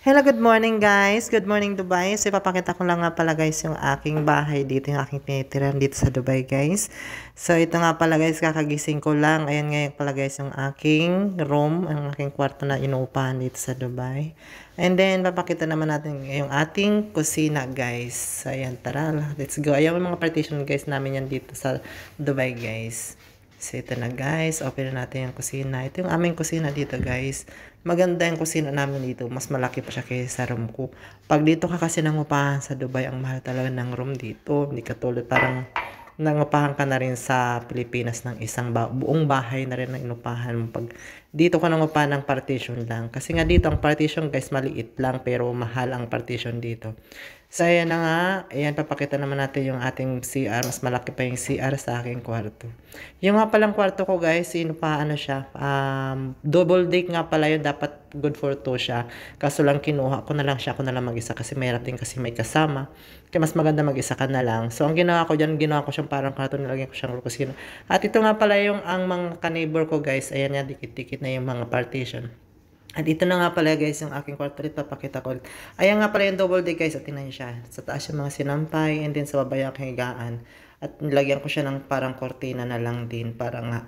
Hello, good morning guys. Good morning Dubai. So ipapakita ko lang nga pala guys yung aking bahay dito, yung aking tinitirahan dito sa Dubai guys. So ito nga pala guys, kakagising ko lang. Ayan nga pala guys yung aking room, ang aking kwarto na inuupahan dito sa Dubai. And then papakita naman natin yung ating kusina guys. So ayan, tara, let's go. Ayan yung mga partition guys namin yan dito sa Dubai guys. So ito na guys, open na natin yung kusina. Ito yung aming kusina dito guys. Maganda yung kusina namin dito. Mas malaki pa siya kaysa sa room ko. Pag dito ka kasi nangupahan sa Dubai, ang mahal talaga ng room dito. Hindi katulad parang nangupahan ka na rin sa Pilipinas ng isang buong bahay na rin na inupahan mo. Pag dito ka nangupahan ng partition lang. Kasi nga dito ang partition guys maliit lang pero mahal ang partition dito. So ayan na nga. Ayan, papakita naman natin yung ating CR. Mas malaki pa yung CR sa aking kwarto. Yung nga palang kwarto ko guys, inupahan na siya. Double deck nga pala yun. Dapat good for 2 siya. Kaso lang kinuha ko na lang siya. Ako na lang mag-isa kasi mahirap din kasi may kasama. Kaya mas maganda mag-isa ka na lang. So ang ginawa ko dyan, ginawa ko siyang parang kwarto. Nilagyan ko siyang kusina. At ito nga pala yung ang mga ka-neighbor ko guys. Ayan nga, dikit-dikit na yung mga partition. At ito na nga pala guys yung aking kwarto ulit, papakita ko ulit. Ayan nga pala yung double deck guys, at tingnan siya. Sa taas yung mga sinampay and then sa baba yung higaan. At nilagyan ko siya ng parang kortina na lang din para nga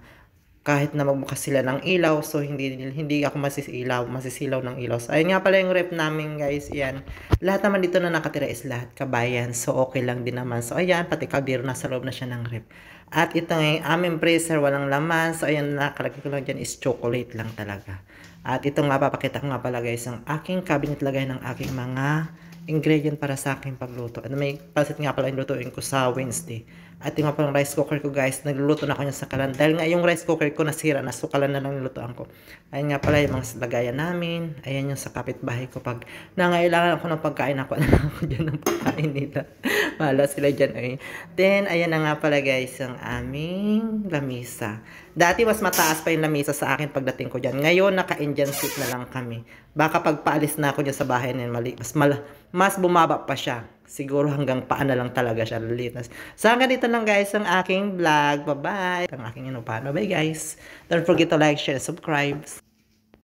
kahit na magbukas sila ng ilaw, so hindi ako masisilaw ng ilaw. So ayun nga pala yung rep namin guys, yan. Lahat naman dito na nakatira is lahat kabayan, so okay lang din naman. So ayan, pati kaldero nasa loob na siya ng rep. At ito nga yung aming freezer, walang laman. So ayan, nakalagay ko lang dyan is chocolate lang talaga. At ito nga, papakita ko nga pala guys, ang aking cabinet lagay ng aking mga ingredient para sa aking pagluto. At may pasit nga pala yung lutuin ko sa Wednesday. At yung nga palang rice cooker ko guys, nagluluto na ako niya sa kalan. Dahil nga yung rice cooker ko nasira, nasukalan na lang nilutoan ko. Ayun nga pala yung mga lagayan namin. Ayan yung sa kapitbahay ko. Pag nangailangan ako ng pagkain, ako na lang ako dyan ng pagkain nila. Mahala sila dyan eh. Then, ayan na nga pala guys, ang aming lamisa. Dati mas mataas pa yung lamisa sa akin pagdating ko dyan. Ngayon, naka-Indian seat na lang kami. Baka pag paalis na ako dyan sa bahay na mas bumaba pa siya. Siguro hanggang paa na lang talaga siya lilitas. So hanggang dito lang guys ang aking vlog. Bye-bye. Ang aking inupahan. Bye guys. Don't forget to like, share, subscribe.